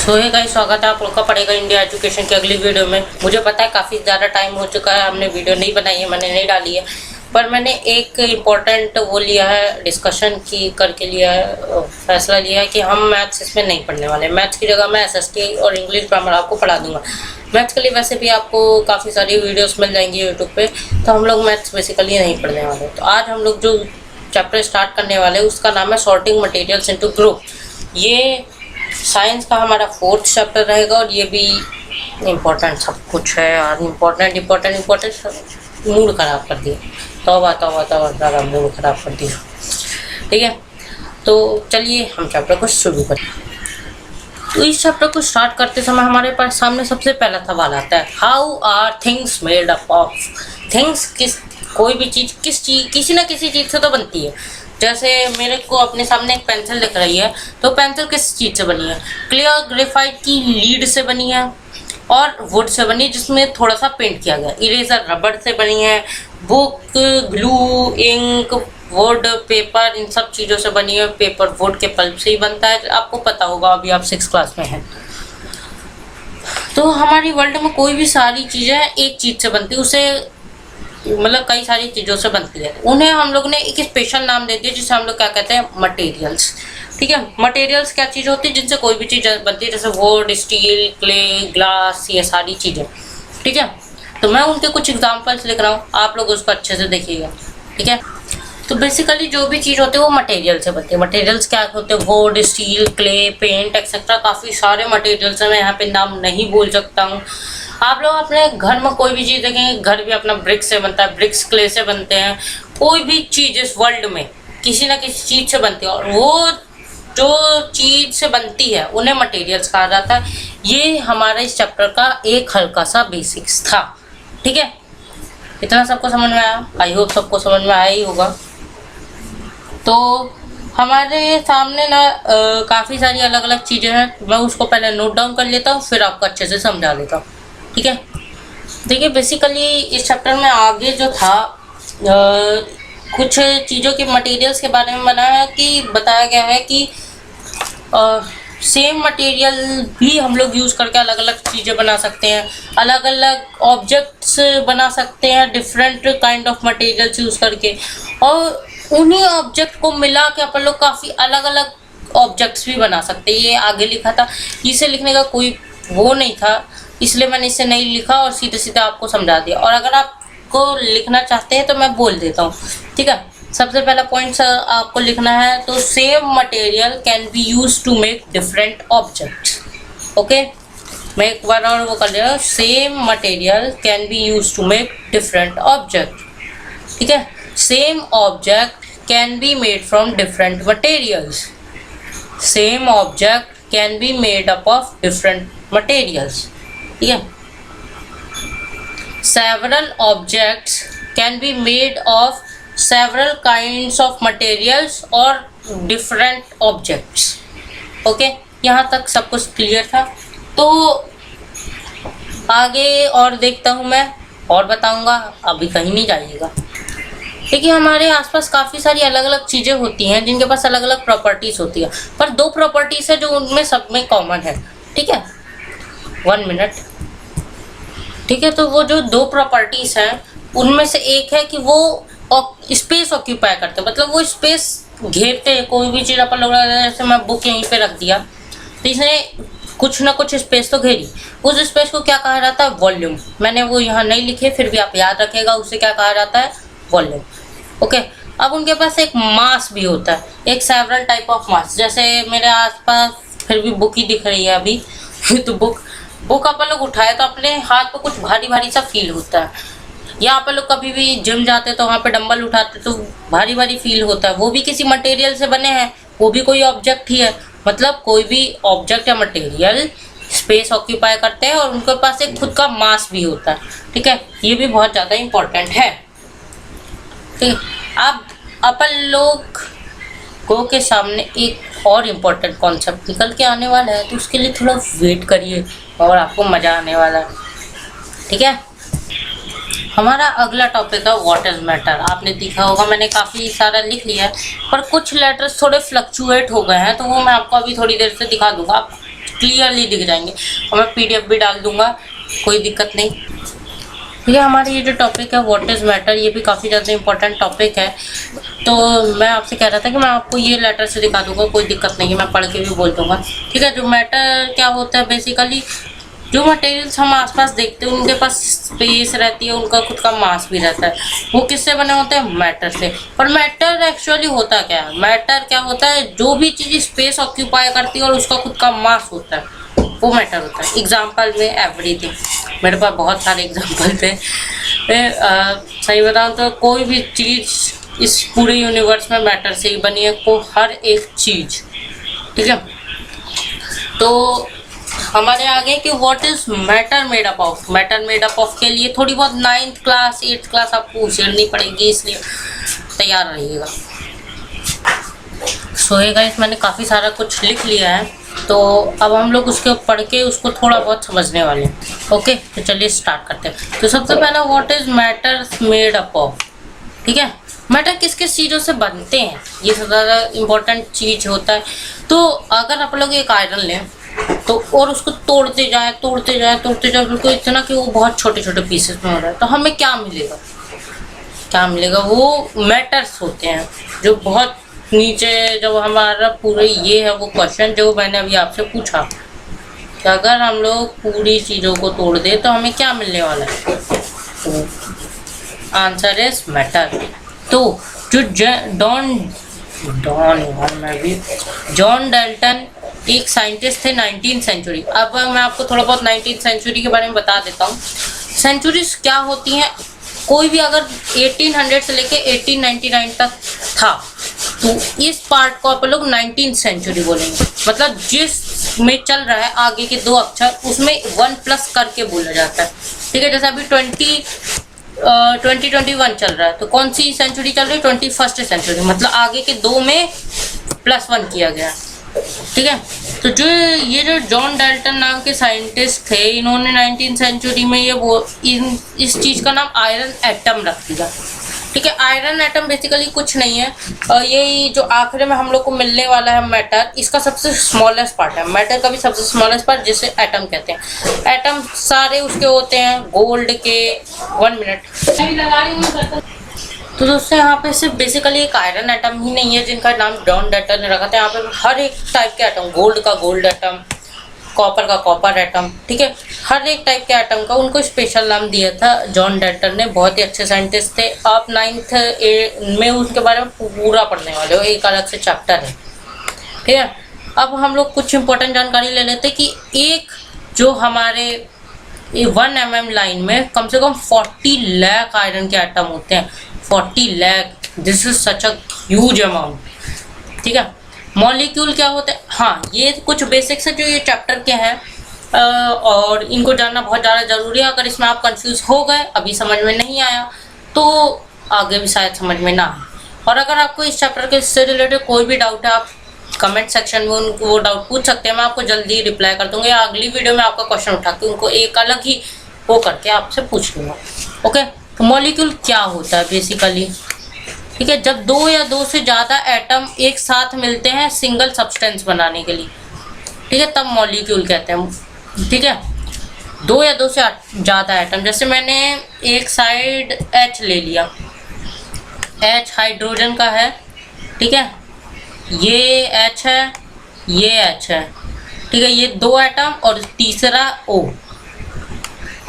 सो hey guys, स्वागत है आप लोग का पड़ेगा इंडिया एजुकेशन की अगली वीडियो में। मुझे पता है काफ़ी ज़्यादा टाइम हो चुका है, हमने वीडियो नहीं बनाई है, मैंने नहीं डाली है, पर मैंने एक इम्पॉर्टेंट वो लिया है, डिस्कशन की करके लिया है, फैसला लिया है कि हम मैथ्स इसमें नहीं पढ़ने वाले। मैथ्स की जगह मैं एसएसटी और इंग्लिश ग्रामर आपको पढ़ा दूंगा। मैथ्स के लिए वैसे भी आपको काफ़ी सारी वीडियोस मिल जाएंगी यूट्यूब पे, तो हम लोग मैथ्स बेसिकली नहीं पढ़ने वाले। तो आज हम लोग जो चैप्टर स्टार्ट करने वाले हैं उसका नाम है सॉर्टिंग मटेरियल्स इनटू ग्रुप। ये साइंस का हमारा 4th चैप्टर रहेगा और ये भी इम्पोर्टेंट सब कुछ है यार। इम्पोर्टेंट मूड ख़राब कर दिया, तौबा ज़्यादा मूड ख़राब कर दिया। ठीक है, तो चलिए हम चैप्टर को शुरू करें। तो इस चैप्टर को स्टार्ट करते समय हमारे पास सामने सबसे पहला सवाल आता है, how are things made up of. Things कोई भी चीज़ किसी ना किसी चीज़ से तो बनती है। जैसे मेरे को अपने सामने एक पेंसिल दिख रही है, तो पेंसिल किस चीज़ से बनी है? क्लियर ग्रेफाइट की लीड से बनी है और वुड से बनी है जिसमें थोड़ा सा पेंट किया गया। इरेजर रबड़ से बनी है। Book, glue, ink, wood, paper, इन सब चीज़ों से बनी है। पेपर वुड के पल्प से ही बनता है, आपको पता होगा, अभी आप 6th क्लास में हैं। तो हमारी वर्ल्ड में कोई भी सारी चीज़ें एक चीज़ से बनती है, उसे मतलब कई सारी चीज़ों से बनती है। उन्हें हम लोग ने एक स्पेशल नाम दे दिया जिसे हम लोग क्या कहते हैं, मटेरियल्स। ठीक है, मटेरियल्स क्या चीज़ होती है जिनसे कोई भी चीज़ बनती है, जैसे वुड, स्टील, क्ले, ग्लास, ये सारी चीज़ें। ठीक है, तो मैं उनके कुछ एग्जांपल्स लिख रहा हूँ, आप लोग उसको अच्छे से देखिएगा। ठीक है, तो बेसिकली जो भी चीज़ होती है वो मटेरियल से बनती है। मटेरियल्स क्या होते हैं? Wood, steel, clay, paint etcetera, काफ़ी सारे मटेरियल्स हैं। मैं यहाँ पे नाम नहीं बोल सकता हूँ। आप लोग अपने घर में कोई भी चीज़ देखेंगे, घर भी अपना ब्रिक्स से बनता है, ब्रिक्स क्ले से बनते हैं। कोई भी चीज़ इस वर्ल्ड में किसी ना किसी चीज़ से बनती है और वो जो चीज़ से बनती है उन्हें मटेरियल्स कहा जाता है। ये हमारा इस चैप्टर का एक हल्का सा बेसिक्स था। ठीक है, इतना सबको समझ में आया? आई होप सबको समझ में आया ही होगा। तो हमारे सामने ना काफ़ी सारी अलग अलग चीज़ें हैं, मैं उसको पहले नोट डाउन कर लेता हूँ, फिर आपको अच्छे से समझा देता हूँ। ठीक है, देखिए बेसिकली इस चैप्टर में आगे जो था कुछ चीज़ों के मटेरियल्स के बारे में बताया गया है कि सेम मटेरियल भी हम लोग यूज़ करके अलग अलग चीज़ें बना सकते हैं, अलग अलग ऑब्जेक्ट्स बना सकते हैं different kind of materials use करके, और उन्हीं ऑब्जेक्ट को मिला के अपन लोग काफ़ी अलग अलग ऑब्जेक्ट्स भी बना सकते हैं। ये आगे लिखा था, इसे लिखने का कोई वो नहीं था, इसलिए मैंने इसे नहीं लिखा और सीधे सीधे आपको समझा दिया। और अगर आपको लिखना चाहते हैं तो मैं बोल देता हूँ। ठीक है, सबसे पहला पॉइंट आपको लिखना है, तो same material can be use to make different objects. Okay, मैं एक बार और वो कर ले रहा हूँ, same material can be use to make different object. ठीक है, same object can be made from different materials. Same object can be made up of different materials. ठीक है, several objects can be made of several kinds of materials or different objects. Okay, यहाँ तक सब कुछ clear था। तो आगे और देखता हूँ मैं और बताऊँगा, अभी कहीं नहीं जाइएगा। देखिए हमारे आसपास काफ़ी सारी अलग अलग चीज़ें होती हैं जिनके पास अलग अलग प्रॉपर्टीज़ होती है, पर 2 प्रॉपर्टीज़ है जो उनमें सब में कॉमन है। ठीक है, 1 मिनट। ठीक है, तो वो जो 2 प्रॉपर्टीज़ हैं उनमें से एक है कि वो स्पेस ऑक्यूपाई करते हैं, मतलब वो स्पेस घेरते हैं। कोई भी चीज़ अपन लोग, जैसे मैं बुक यहीं पे रख दिया तो इसने कुछ ना कुछ स्पेस तो घेरी। उस स्पेस को क्या कहा जाता है? वॉल्यूम। मैंने वो यहाँ नहीं लिखे, फिर भी आप याद रखेगा, उसे क्या कहा जाता है? वॉल्यूम। ओके, अब उनके पास एक मास भी होता है, एक सेवरल टाइप ऑफ मास। जैसे मेरे आसपास फिर भी बुक ही दिख रही है अभी तो बुक अपन लोग उठाए तो अपने हाथ पे कुछ भारी भारी सा फील होता है, या अपन लोग कभी भी जिम जाते तो वहाँ पे डंबल उठाते तो भारी भारी फील होता है। वो भी किसी मटेरियल से बने हैं, वो भी कोई ऑब्जेक्ट ही है। मतलब कोई भी ऑब्जेक्ट या मटेरियल स्पेस ऑक्यूपाई करते हैं और उनके पास एक खुद का मास भी होता है। ठीक है, ये भी बहुत ज़्यादा इम्पोर्टेंट है। ठीक है, अब अपन लोग गो के सामने एक और इम्पोर्टेंट कॉन्सेप्ट निकल के आने वाला है, तो उसके लिए थोड़ा वेट करिए और आपको मज़ा आने वाला है। ठीक है, हमारा अगला टॉपिक है व्हाट इज मैटर। आपने देखा होगा मैंने काफ़ी सारा लिख लिया है, पर कुछ लेटर्स थोड़े फ्लक्चुएट हो गए हैं, तो वो मैं आपको अभी थोड़ी देर से दिखा दूंगा। आप क्लियरली दिख जाएंगे, और मैं PDF भी डाल दूंगा, कोई दिक्कत नहीं। ये हमारा ये जो टॉपिक है व्हाट इज़ मैटर, ये भी काफ़ी ज़्यादा इंपॉर्टेंट टॉपिक है। तो मैं आपसे कह रहा था कि मैं आपको ये लेटर से दिखा दूंगा, कोई दिक्कत नहीं है, मैं पढ़ के भी बोल दूंगा, ठीक है। जो मैटर क्या होता है, बेसिकली जो मटेरियल्स हम आसपास देखते हैं उनके पास स्पेस रहती है, उनका खुद का मास भी रहता है, वो किससे बने होते हैं, मैटर से। पर मैटर एक्चुअली होता क्या है, मैटर क्या होता है, जो भी चीज़ स्पेस ऑक्यूपाई करती है और उसका खुद का मास होता है, वो मैटर होता है। एग्जाम्पल में एवरीथिंग, मेरे पास बहुत सारे एग्जाम्पल थे। सही बताऊँ तो कोई भी चीज़ इस पूरे यूनिवर्स में मैटर से ही बनी है, को हर एक चीज़, ठीक है। तो हमारे आगे कि what is matter made up of, matter made up of के लिए थोड़ी बहुत 9th क्लास 8th क्लास आपको उछेड़नी पड़ेगी, इसलिए तैयार रहिएगा। सोएगा इस मैंने काफ़ी सारा कुछ लिख लिया है, तो अब हम लोग उसके पढ़ के उसको थोड़ा बहुत समझने वाले हैं। ओके, तो चलिए स्टार्ट करते हैं। तो सबसे पहला what is matter made up of, ठीक है। मैटर किस किस चीज़ों से बनते हैं, ये सबसे ज़्यादा इम्पोर्टेंट चीज़ होता है। तो अगर आप लोग एक आयरन लें तो और उसको तोड़ते जाए बिल्कुल इतना कि वो बहुत छोटे छोटे पीसेस में हो रहा है, तो हमें क्या मिलेगा, क्या मिलेगा, वो मैटर्स होते हैं जो बहुत नीचे। जब हमारा पूरे ये है वो क्वेश्चन जो मैंने अभी आपसे पूछा कि अगर हम लोग पूरी चीज़ों को तोड़ दे तो हमें क्या मिलने वाला है, तो आंसर इज मैटर। तो जो जॉन डाल्टन एक साइंटिस्ट थे 19th सेंचुरी। अब मैं आपको थोड़ा बहुत 19th सेंचुरी के बारे में बता देता हूँ। सेंचुरीज क्या होती हैं, कोई भी अगर 1800 से लेके 1899 तक था तो इस पार्ट को आप लोग 19th सेंचुरी बोलेंगे। मतलब जिस में चल रहा है आगे के 2 अक्षर उसमें 1 प्लस करके बोला जाता है, ठीक है। जैसे अभी 2021 चल रहा है, तो कौन सी सेंचुरी चल रही है, 21st सेंचुरी, मतलब आगे के 2 में +1 किया गया, ठीक है। तो जो ये जो जॉन डाल्टन नाम के साइंटिस्ट थे, इन्होंने 19th सेंचुरी में इस चीज़ का नाम आयरन एटम रख दिया, ठीक है। आयरन एटम बेसिकली कुछ नहीं है, यही जो आखिर में हम लोग को मिलने वाला है मैटर, इसका सबसे स्मॉलेस्ट पार्ट है। मैटर का भी सबसे स्मॉलेस्ट पार्ट जिसे एटम कहते हैं। एटम सारे उसके होते हैं गोल्ड के। 1 मिनट। तो दोस्तों यहाँ पे सिर्फ बेसिकली एक आयरन एटम ही नहीं है जिनका नाम जॉन डाल्टन ने रखा था, यहाँ पे हर एक टाइप के एटम, गोल्ड का गोल्ड एटम, कॉपर का कॉपर एटम, ठीक है। हर एक टाइप के एटम का उनको स्पेशल नाम दिया था जॉन डाल्टन ने। बहुत ही अच्छे साइंटिस्ट थे। आप 9th में उनके बारे में पूरा पढ़ने वाले हो, एक अलग से चैप्टर है, ठीक है। अब हम लोग कुछ इंपॉर्टेंट जानकारी ले लेते कि एक जो हमारे 1 mm लाइन में कम से कम 40 लाख आयरन के एटम होते हैं। 40 lakh, this is such a huge amount, ठीक है। मॉलिक्यूल क्या होता है, हाँ ये कुछ बेसिक्स है जो ये चैप्टर के हैं और इनको जानना बहुत ज़्यादा ज़रूरी है। अगर इसमें आप कंफ्यूज हो गए, अभी समझ में नहीं आया, तो आगे भी शायद समझ में ना आए। और अगर आपको इस चैप्टर के से रिलेटेड कोई भी डाउट है, आप कमेंट सेक्शन में उनको वो डाउट पूछ सकते हैं, मैं आपको जल्दी रिप्लाई कर दूंगा, या अगली वीडियो में आपका क्वेश्चन उठा के उनको एक अलग ही वो करके आपसे पूछ लूँगा। ओके, तो मॉलिक्यूल क्या होता है बेसिकली, ठीक है। जब 2 या 2 से ज़्यादा एटम एक साथ मिलते हैं सिंगल सब्सटेंस बनाने के लिए, ठीक है, तब मॉलिक्यूल कहते हैं, ठीक है। 2 या 2 से ज़्यादा एटम, जैसे मैंने एक साइड H ले लिया, H हाइड्रोजन का है, ठीक है, ये H है, ये H है, ठीक है, ये 2 एटम और तीसरा O,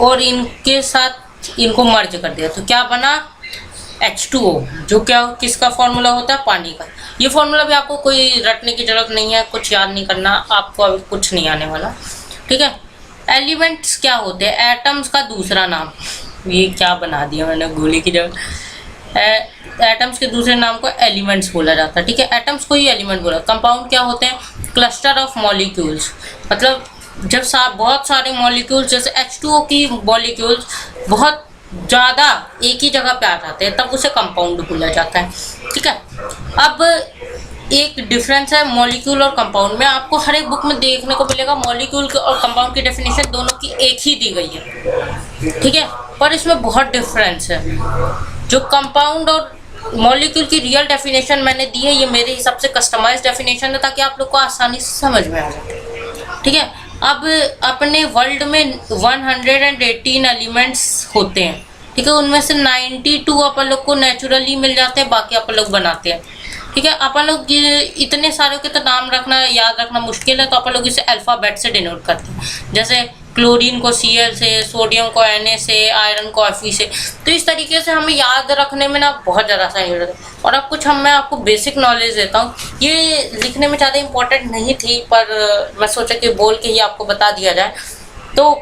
और इनके साथ इनको मर्ज कर दिया तो क्या बना, H2O, जो क्या किसका फॉर्मूला होता है, पानी का। ये फॉर्मूला भी आपको कोई रटने की जरूरत नहीं है, कुछ याद नहीं करना, आपको अभी कुछ नहीं आने वाला, ठीक है। एलिमेंट्स क्या होते हैं, एटम्स का दूसरा नाम, ये क्या बना दिया मैंने गोली की जगह, एटम्स के दूसरे नाम को एलिमेंट्स बोला जाता है, ठीक है। एटम्स को ही एलिमेंट बोला। कंपाउंड क्या होते हैं, क्लस्टर ऑफ मॉलिक्यूल्स, मतलब जब बहुत सारे मॉलिक्यूल्स, जैसे H2O की मॉलिक्यूल्स बहुत ज़्यादा एक ही जगह पे आ जाते हैं, तब उसे कंपाउंड बोला जाता है, ठीक है। अब एक डिफरेंस है मॉलिक्यूल और कंपाउंड में, आपको हर एक बुक में देखने को मिलेगा मॉलिक्यूल और कंपाउंड की डेफिनेशन दोनों की एक ही दी गई है, ठीक है, पर इसमें बहुत डिफरेंस है। जो कंपाउंड और मॉलिक्यूल की रियल डेफिनेशन मैंने दी है, ये मेरे हिसाब से कस्टमाइज्ड डेफिनेशन है, ताकि आप लोग को आसानी से समझ में आ जाए, ठीक है। अब अपने वर्ल्ड में 118 एलिमेंट्स होते हैं, ठीक है। उनमें से 92 अपन लोग को नेचुरली मिल जाते हैं, बाकी अपन लोग बनाते हैं, ठीक है। अपन लोग इतने सारे के तो नाम रखना याद रखना मुश्किल है, तो अपन लोग इसे अल्फ़ाबेट से डिनोट करते हैं। जैसे क्लोरीन को Cl से, सोडियम को Na से, आयरन को Fe से। तो इस तरीके से हमें याद रखने में ना बहुत ज़्यादा आसानी होती है। और अब कुछ मैं आपको बेसिक नॉलेज देता हूँ। ये लिखने में ज़्यादा इंपॉर्टेंट नहीं थी, पर मैं सोचा कि बोल के ही आपको बता दिया जाए। तो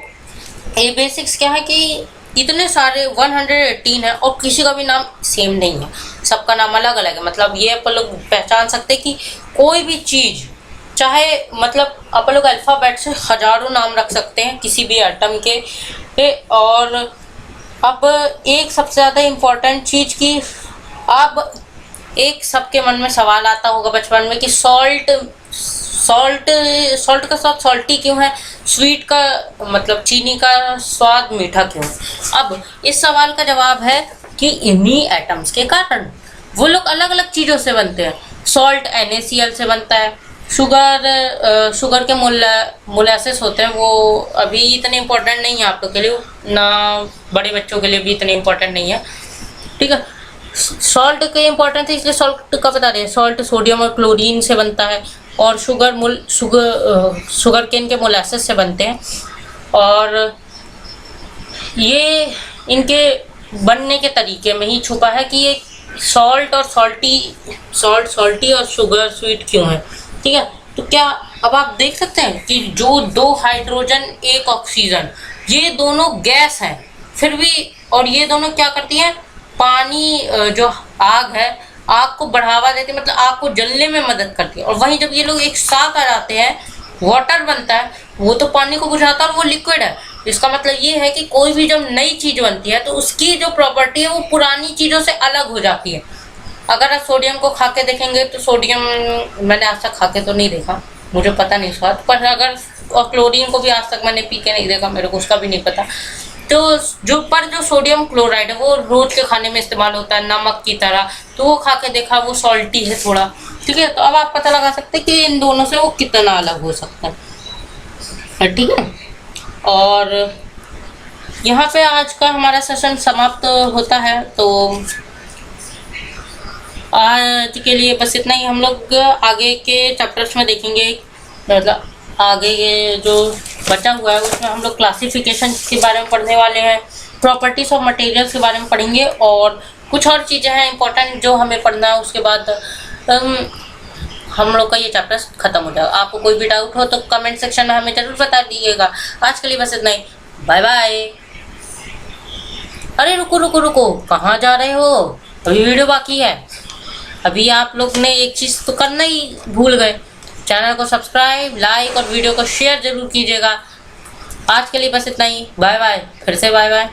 ये बेसिक्स क्या है कि इतने सारे 118 है और किसी का भी नाम सेम नहीं है, सबका नाम अलग अलग है। मतलब ये अपन लोग पहचान सकते हैं कि कोई भी चीज़, चाहे मतलब अपन लोग अल्फ़ाबेट से हज़ारों नाम रख सकते हैं किसी भी एटम के। और अब एक सबसे ज़्यादा इम्पोर्टेंट चीज़ कि अब एक सबके मन में सवाल आता होगा बचपन में कि सॉल्ट का स्वाद सॉल्टी क्यों है, स्वीट का मतलब चीनी का स्वाद मीठा क्यों है। अब इस सवाल का जवाब है कि इन्हीं एटम्स के कारण वो लोग अलग अलग चीज़ों से बनते हैं। सॉल्ट NaCl से बनता है, शुगर के मोलासेस होते हैं, वो अभी इतने इम्पोर्टेंट नहीं है आप लोग के लिए, ना बड़े बच्चों के लिए भी इतने इम्पोर्टेंट नहीं है, ठीक है। सॉल्ट के इम्पोर्टेंट है इसलिए सॉल्ट का बता दें। सॉल्ट सोडियम और क्लोरीन से बनता है, और शुगर केन के मोलासेस से बनते हैं। और ये इनके बनने के तरीके में ही छुपा है कि ये सॉल्ट सॉल्टी और शुगर स्वीट क्यों है, ठीक है। तो क्या अब आप देख सकते हैं कि जो 2 हाइड्रोजन 1 ऑक्सीजन, ये दोनों गैस हैं, फिर भी और ये दोनों क्या करती हैं, पानी जो आग है, आग को बढ़ावा देती है, मतलब आग को जलने में मदद करती है। और वहीं जब ये लोग एक साथ आ जाते हैं, वाटर बनता है, वो तो पानी को बुझाता है और वो लिक्विड है। इसका मतलब ये है कि कोई भी जब नई चीज़ बनती है तो उसकी जो प्रॉपर्टी है वो पुरानी चीज़ों से अलग हो जाती है। अगर आप सोडियम को खा के देखेंगे तो सोडियम, मैंने आज तक खा के तो नहीं देखा, मुझे पता नहीं स्वाद, पर अगर और क्लोरीन को भी आज तक मैंने पी के नहीं देखा, मेरे को उसका भी नहीं पता। तो जो सोडियम क्लोराइड है वो रोज के खाने में इस्तेमाल होता है नमक की तरह, तो वो खा के देखा, वो सॉल्टी है थोड़ा, ठीक है। तो अब आप पता लगा सकते हैं कि इन दोनों से वो कितना अलग हो सकता है, ठीक है। और यहाँ पे आज का हमारा सेशन समाप्त होता है। तो आज के लिए बस इतना ही। हम लोग आगे के चैप्टर्स में देखेंगे, मतलब आगे ये जो बचा हुआ है उसमें हम लोग क्लासिफिकेशन के बारे में पढ़ने वाले हैं, प्रॉपर्टीज ऑफ मटेरियल्स के बारे में पढ़ेंगे, और कुछ और चीज़ें हैं इंपॉर्टेंट जो हमें पढ़ना है। उसके बाद हम लोग का ये चैप्टर खत्म हो जाएगा। आपको कोई भी डाउट हो तो कमेंट सेक्शन में हमें जरूर बता दीजिएगा। आज के लिए बस इतना ही, बाय बाय। अरे रुको, कहाँ जा रहे हो, अभी वीडियो बाकी है। अभी आप लोग ने एक चीज़ तो करना ही भूल गए, चैनल को सब्सक्राइब, लाइक और वीडियो को शेयर जरूर कीजिएगा। आज के लिए बस इतना ही, बाय बाय। फिर से बाय बाय।